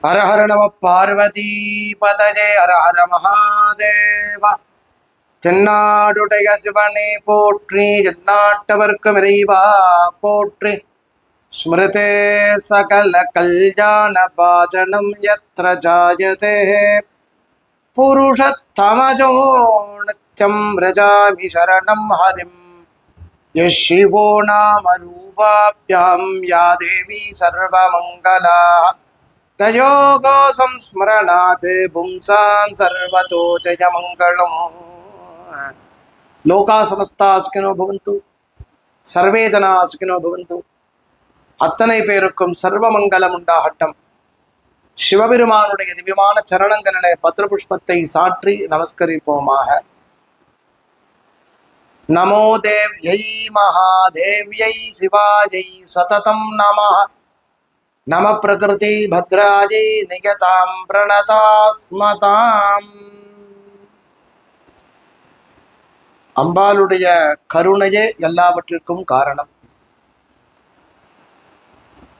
ஹர ஹர நம பார்வதி பதஜே ஹர ஹர மகாதேவா. தென்னாடுடைய சிவனே போற்றி, எந்நாட்டவர்க்கும் இறைவா போற்றி. ஸ்மிருதே சகல கல்யாண பாஜனம் யத்ர ஜாயதே புருஷத்தமஜோ நித்யம் ரஜாமி சரணம் ஹரிம். யசிவோ நாம ரூபாப்யாம் யா தேவி சர்வமங்களா தயோகோ சம்ஸ்மரணாத் பும்சாம் சர்வதோ ஜெயமங்களம். லோகா சமஸ்தா சுகினோ பவந்து, சர்வே ஜனா சுகினோ பவந்து. அத்தனை பேருக்கும் சர்வமங்கலம் உண்டாகட்டும். சிவபெருமானுடைய திவ்யமான சரணங்களிலே பத்ரபுஷ்பத்தை சாற்றி நமஸ்கரிப்போமாக. நமோ தேவ்யை மகாதேவ்யை சிவாயை சததம் நமः. நம பிரகிருதி பத்ராஜை நிகதாம் பிரணதாஸ்மதாம். அம்பாளுடைய கருணையே எல்லாவற்றிற்கும் காரணம்.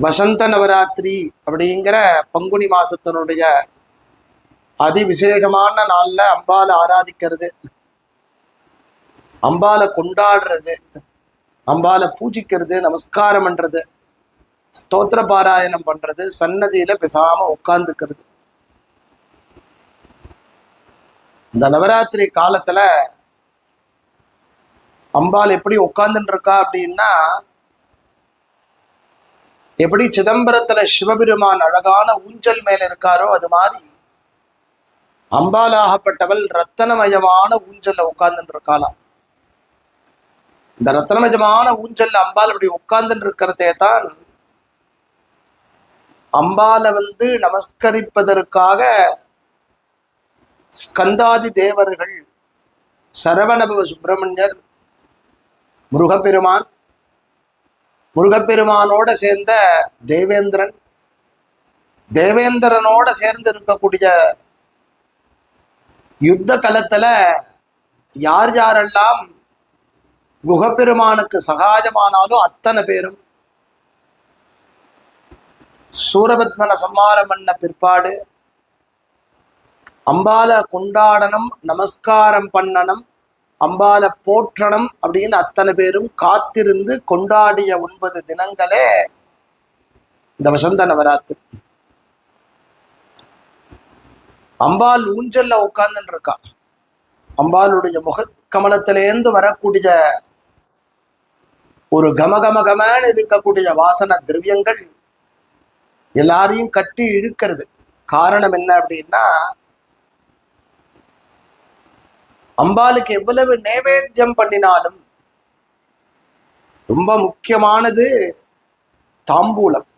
வசந்த நவராத்திரி அப்படிங்கிற பங்குனி மாசத்தினுடைய அதிவிசேஷமான நாள்ல அம்பாளை ஆராதிக்கிறது, அம்பாளை கொண்டாடுறது, அம்பாளை பூஜிக்கிறது, நமஸ்காரம் பண்றது, ஸ்தோத்திர பாராயணம் பண்றது, சன்னதியில பேசாம உட்கார்ந்துக்கிறது. இந்த நவராத்திரி காலத்துல அம்பாள் எப்படி உட்கார்ந்துட்டு இருக்கா அப்படின்னா, எப்படி சிதம்பரத்துல சிவபெருமான் அழகான ஊஞ்சல் மேல இருக்காரோ அது மாதிரி அம்பாளாகப்பட்டவள் ரத்தனமயமான ஊஞ்சல்ல உட்கார்ந்துட்டு இருக்காளாம். இந்த ரத்தனமயமான ஊஞ்சல்ல அம்பாள் அப்படி உட்கார்ந்துட்டு இருக்கிறதே தான் அம்பாளை நமஸ்கரிப்பதற்காக ஸ்கந்தாதி தேவர்கள், சரவணபவ சுப்பிரமணியர், முருகப்பெருமான், முருகப்பெருமானோட சேர்ந்த தேவேந்திரன், தேவேந்திரனோட சேர்ந்து இருக்கக்கூடிய யுத்த களத்துல யார் யாரெல்லாம் குகப்பெருமானுக்கு சகாயமானாலும் அத்தனை பேரும் சூரபத்மனை சம்மாரம் பண்ண பிற்பாடு அம்பாலை கொண்டாடணும், நமஸ்காரம் பண்ணணும், அம்பாலை போற்றணும் அப்படின்னு அத்தனை பேரும் காத்திருந்து கொண்டாடிய 9 தினங்களே இந்த வசந்த நவராத்திரி. அம்பாள் ஊஞ்சல்ல உட்கார்ந்துட்டு இருக்கா. அம்பாளுடைய முகக்கமலத்திலேந்து வரக்கூடிய ஒரு கமகமகமன்னு இருக்கக்கூடிய வாசன திரவியங்கள் எல்லாரையும் கட்டி இழுக்கிறது. காரணம் என்ன அப்படின்னா, அம்பாளுக்கு எவ்வளவு நைவேத்தியம் பண்ணினாலும் ரொம்ப முக்கியமானது தாம்பூலம்.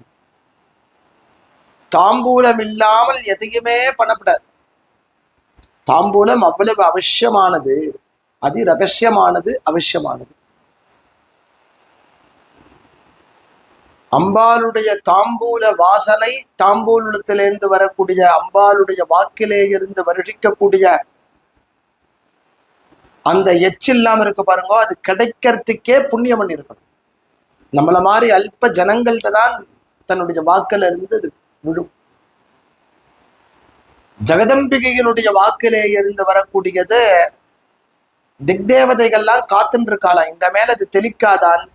தாம்பூலம் இல்லாமல் எதையுமே பண்ணப்படாது. தாம்பூலம் அவ்வளவு அவசியமானது, அதி ரகசியமானது, அவசியமானது. அம்பாளுடைய தாம்பூல வாசனை, தாம்பூலத்திலிருந்து வரக்கூடிய அம்பாளுடைய வாக்கிலே இருந்து வருஷிக்கக்கூடிய அந்த எச்சில்லாம இருக்க பாருங்க, அது கிடைக்கிறதுக்கே புண்ணியம் பண்ணி இருக்கணும். நம்மள மாதிரி அல்ப ஜனங்கள்ட்ட தான் தன்னுடைய வாக்கில இருந்து அது விழும். ஜெகதம்பிகையினுடைய வாக்கிலே இருந்து வரக்கூடியது திக்தேவதைகள்லாம் காத்துன்னு இருக்காளாம், இந்த மேல அது தெளிக்காதான்.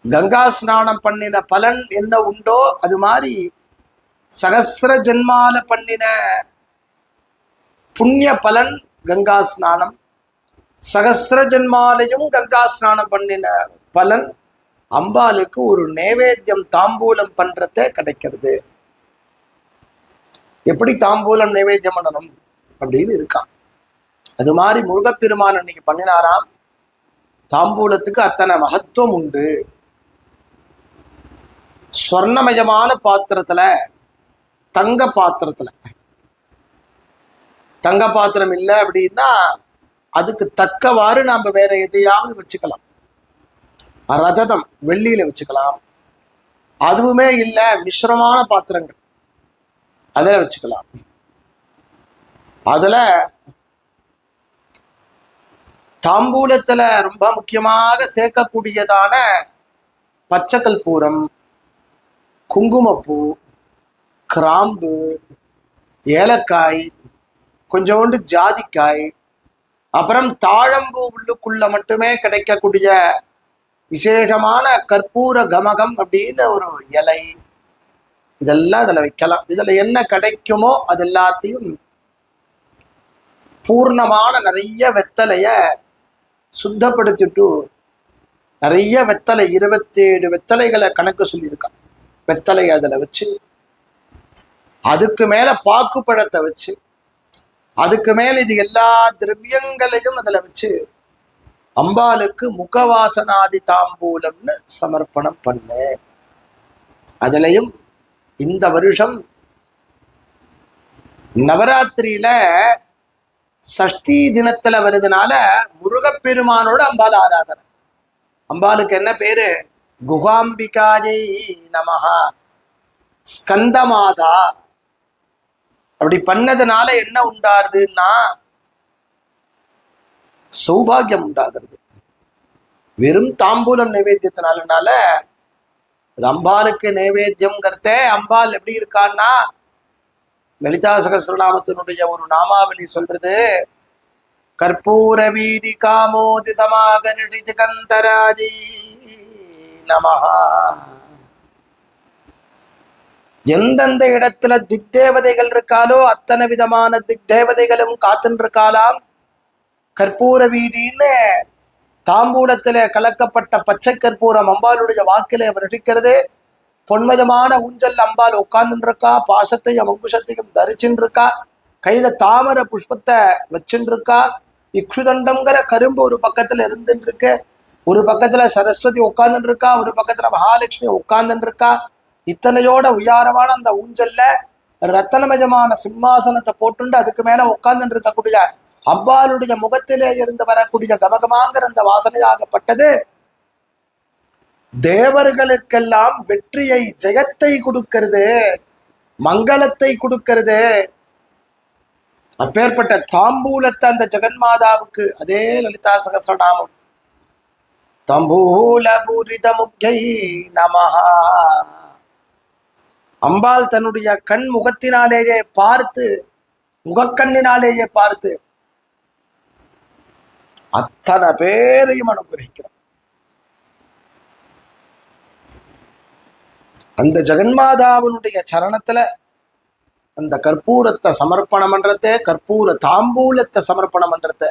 கங்கா ஸ்நானம் பண்ணின பலன் என்ன உண்டோ அது மாதிரி சகசிர ஜென்மால பண்ணின புண்ணிய பலன் கங்கா ஸ்நானம், சகசிர ஜென்மாலையும் கங்கா ஸ்நானம் பண்ணின பலன் அம்பாளுக்கு ஒரு நைவேத்தியம் தாம்பூலம் பண்றதே கிடைக்கிறது. எப்படி தாம்பூலம் நைவேத்தியம் பண்ணணும் அப்படின்னு இருக்கான். அது மாதிரி முருகப்பெருமான் அன்னைக்கு பண்ணினாராம். தாம்பூலத்துக்கு அத்தனை மகத்துவம் உண்டு. ஸ்வர்ணமயமான பாத்திரத்துல, தங்க பாத்திரத்துல, தங்க பாத்திரம் இல்லை அப்படின்னா அதுக்கு தக்கவாறு நாம வேற எதையாவது வச்சுக்கலாம். ரஜதம் வெள்ளியில வச்சுக்கலாம். அதுவுமே இல்லை மிஸ்ரமான பாத்திரங்கள் அதில் வச்சுக்கலாம். அதுல தாம்பூலத்துல ரொம்ப முக்கியமாக சேர்க்கக்கூடியதான பச்சை கற்பூரம், குங்குமப்பூ, கிராம்பு, ஏலக்காய், கொஞ்சோண்டு ஜாதிக்காய், அப்புறம் தாழம்பூ உள்ளுக்குள்ள மட்டுமே கிடைக்கக்கூடிய விசேஷமான கற்பூர கமகம் அப்படின்னு ஒரு இலை, இதெல்லாம் இதுல வைக்கலாம். இதுல என்ன கிடைக்குமோ அது எல்லாத்தையும் பூர்ணமான நிறைய வெத்தலைய சுத்தப்படுத்திட்டு, நிறைய வெத்தலை 27 வெத்தலைகளை கணக்கு சொல்லியிருக்கான். வெத்தலை அதுல வச்சு, அதுக்கு மேல பாக்கு பழத்தை வச்சு, அதுக்கு மேல இது எல்லா திரவியங்களையும் அதுல வச்சு அம்பாளுக்கு முகவாசனாதி தாம்பூலம்னு சமர்ப்பணம் பண்ணு. அதுலயும் இந்த வருஷம் நவராத்திரியில சஷ்டி தினத்துல வருதுனால முருகப்பெருமானோட அம்பாள் ஆராதனை. அம்பாளுக்கு என்ன பேரு? குகாம்பிகாஜை நமஹா, ஸ்கந்தமாதா. அப்படி பண்ணதுனால என்ன உண்டாருதுன்னா சௌபாகியம் உண்டாகிறது. வெறும் தாம்பூலம் நைவேத்தியத்தினால அது அம்பாளுக்கு நைவேத்தியம்ங்கிறத. அம்பாள் எப்படி இருக்கான்னா, லலிதா சகஸ்ரநாமத்தினுடைய ஒரு நாமாவளி சொல்றது, கற்பூர வீடி காமோதிதமாக நிடிதிகந்தராஜி நமஹா. எந்தெந்த இடத்துல திக்தேவதைகள் இருக்காலோ அத்தனை விதமான திக்தேவதைகளும் காத்துன்னு இருக்காலாம். கற்பூர வீடின்னு தாம்பூலத்துல கலக்கப்பட்ட பச்சை கற்பூரம் அம்பாளுடைய வாக்கில வருஷிக்கிறது. பொன்மயமான ஊஞ்சல் அம்பாள் உட்கார்ந்துட்டு இருக்கா, பாசத்தையும் அங்குஷத்தையும் தரிச்சுட்டு இருக்கா, கையில தாமரை புஷ்பத்தை வச்சுட்டு இருக்கா. இக்ஷுதண்டம்ங்கிற கரும்பு ஒரு பக்கத்துல இருந்துட்டு இருக்கு, ஒரு பக்கத்துல சரஸ்வதி உட்கார்ந்துட்டு இருக்கா, ஒரு பக்கத்துல மகாலட்சுமி உட்கார்ந்துட்டு இருக்கா. இத்தனையோட உயரமான அந்த ஊஞ்சல்ல ரத்தனமயமான சிம்மாசனத்தை போட்டுண்டு அதுக்கு மேல உட்கார்ந்துட்டு இருக்கக்கூடிய அம்பாளுடைய முகத்திலே இருந்து வரக்கூடிய கமகமாங்கிற அந்த வாசனையாகப்பட்டது தேவர்களுக்கெல்லாம் வெற்றியை, ஜெயத்தை கொடுக்கிறது, மங்களத்தை கொடுக்கிறது. அப்பேற்பட்ட தாம்பூலத்தை அந்த ஜெகன்மாதாவுக்கு, அதே லலிதா சகஸ்ரநாமம், தம்பூல பூரித முக்யை நமஹா. அம்பாள் தன்னுடைய கண் முகத்தினாலேயே பார்த்து, முகக்கண்ணினாலேயே பார்த்து அத்தனை பேரையும் அனுகிரகிக்கிறார். அந்த ஜெகன்மாதாவினுடைய சரணத்துல அந்த கற்பூரத்தை சமர்ப்பணம் பண்றத, கற்பூர தாம்பூலத்தை சமர்ப்பணம் பண்றத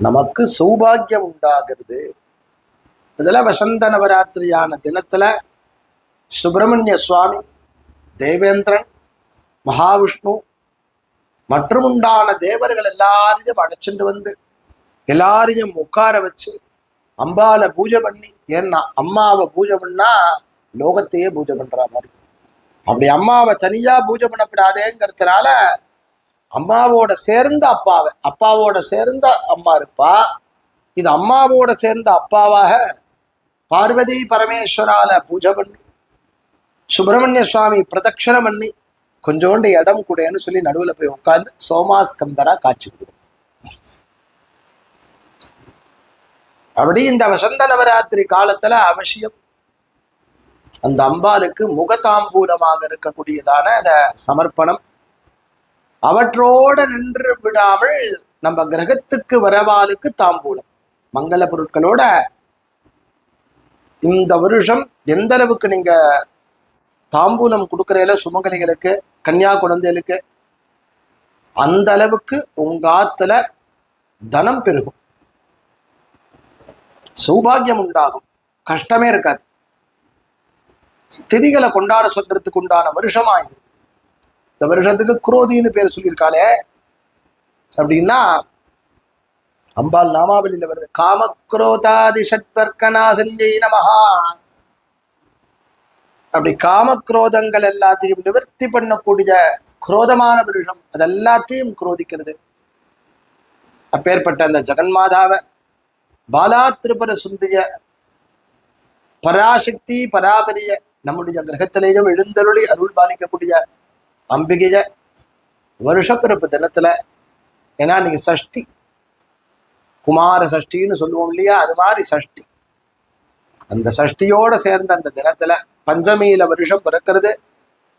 நமக்கு சௌபாகியம் உண்டாகிறது. இதுல வசந்த நவராத்திரியான தினத்துல சுப்பிரமணிய சுவாமி, தேவேந்திரன், மகாவிஷ்ணு மற்றும் உண்டான தேவர்கள் எல்லாரையும் அழைச்சிட்டு வந்து எல்லாரையும் உட்கார வச்சு அம்பாவை பூஜை பண்ணி, ஏன்னா அம்மாவை பூஜை பண்ணா லோகத்தையே பூஜை பண்ற மாதிரி. அப்படி அம்மாவை தனியா பூஜை பண்ணப்படாதேங்கிறதுனால அம்மாவோட சேர்ந்த அப்பாவை, அப்பாவோட சேர்ந்த அம்மா இருப்பா. இது அம்மாவோட சேர்ந்த அப்பாவாக பார்வதி பரமேஸ்வரால பூஜை பண்ணி, சுப்பிரமணிய சுவாமி பிரதட்சணம் பண்ணி, கொஞ்சோண்டு இடம் கூடன்னு சொல்லி நடுவில் போய் உட்காந்து சோமாஸ்கந்தரா காட்சி கொடுக்கும். அப்படி இந்த வசந்த நவராத்திரி காலத்துல அவசியம் அந்த அம்பாளுக்கு முகதாம்பூலமாக இருக்கக்கூடியதான அந்த சமர்ப்பணம் அவற்றோட நின்று விடாமல் நம்ம கிரகத்துக்கு வரவாளுக்கு தாம்பூலம் மங்கள பொருட்களோட இந்த வருஷம் எந்த அளவுக்கு நீங்க தாம்பூலம் கொடுக்கறதுல சுமங்கலிகளுக்கு, கன்னியா குழந்தைகளுக்கு, அந்த அளவுக்கு உங்க ஆத்துல தனம் பெருகும், சௌபாகியம் உண்டாகும், கஷ்டமே இருக்காது. ஸ்திரிகளை கொண்டாட சொல்றதுக்கு உண்டான வருஷமா இது. இந்த வருஷத்துக்கு குரோதின்னு பேர் சொல்லியிருக்காளே அப்படின்னா அம்பாள் நாமாவளியில வருது, காமக்ரோதாதி ஷட்வர்க்கனா சஞ்சை நமஹா. அப்படி காமக்ரோதங்கள் எல்லாத்தையும் நிவர்த்தி பண்ணக்கூடிய குரோதமான வருஷம், அது எல்லாத்தையும் குரோதிக்கிறது. அப்பேற்பட்ட அந்த ஜெகன்மாதாவை, பாலா திரிபுர சுந்திய பராசக்தி பராபரிய நம்முடைய கிரகத்திலேயும் எழுந்தருளி அருள் பாலிக்கக்கூடிய அம்பிகைய வருஷப்பிறப்பு தினத்துல, ஏன்னா நீங்க சஷ்டி, குமார சஷ்டின்னு சொல்லுவோம் இல்லையா, அது மாதிரி சஷ்டி, அந்த சஷ்டியோட சேர்ந்த அந்த தினத்துல பஞ்சமியில வருஷம் பிறக்கிறது,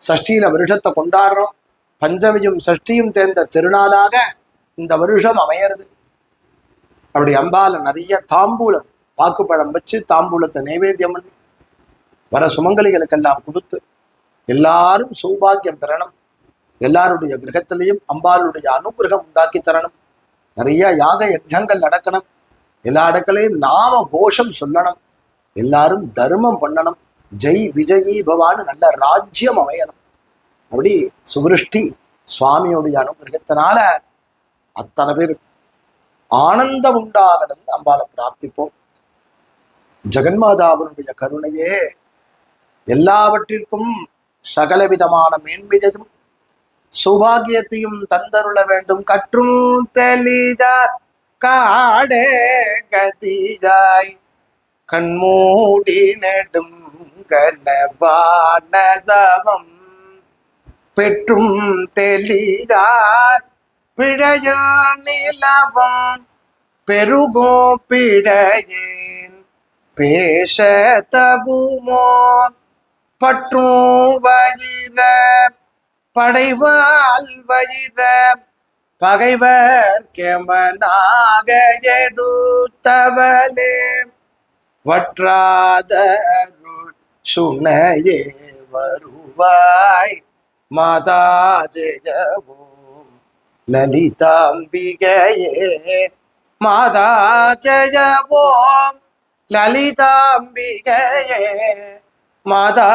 சஷ்டியில வருஷத்தை கொண்டாடுறோம். பஞ்சமியும் சஷ்டியும் தேர்ந்த திருநாளாக இந்த வருஷம் அமையிறது. அப்படி அம்பால நிறைய தாம்பூலம் பாக்குப்பழம் வச்சு தாம்பூலத்தை நைவேத்தியம் பண்ணி வர சுமங்கலிகளுக்கெல்லாம் கொடுத்து எல்லாரும் சௌபாகியம் பெறணும். எல்லாருடைய கிரகத்திலையும் அம்பாளுடைய அனுகிரகம் உண்டாக்கி தரணும். நிறைய யாக யஜ்ஞங்கள் நடக்கணும். எல்லா இடங்களையும் நாம கோஷம் சொல்லணும். எல்லாரும் தர்மம் பண்ணணும். ஜெய் விஜயி பவான்னு நல்ல ராஜ்யம் அமையணும். அப்படி சுவிருஷ்டி சுவாமியுடைய அனுகிரகத்தினால அத்தனை பேர் ஆனந்தம் உண்டாகணும்னு அம்பாளை பிரார்த்திப்போம். ஜெகன்மாதாவினுடைய கருணையே எல்லாவற்றிற்கும் சகலவிதமான மேன்மையதும் சௌபாகியத்தையும் தந்தருள வேண்டும். கற்றும் தெளிதார் காடே கதியாய் கண்மூடி நெடும் கணவானதவம் பெற்றும் தெளிதார் பிழையில் நிலவம் பெருகோ பிழையேன் பேச தகுமோ பற்றும் வயிற படைவால் வயிற பகைவர் கெமனாக எடுத்தவளே வற்றாத சுனையே வருவாய் மாதா ஜெயவோம் லலிதாம்பிகையே மாதா ஜெயவோம் லலிதாம்பிகையே மாதா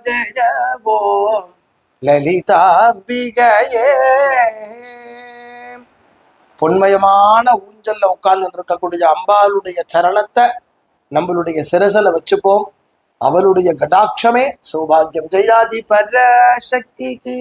ஜெயவோம் லலிதாம்பிகையே. பொன்மயமான ஊஞ்சல்ல உட்கார்ந்து இருக்கக்கூடிய அம்பாளுடைய சரணத்தை நம்மளுடைய சிரசில வச்சுப்போம். அவளுடைய கடாட்சமே சௌபாகியம். ஜெயாதி பரசக்திக்கு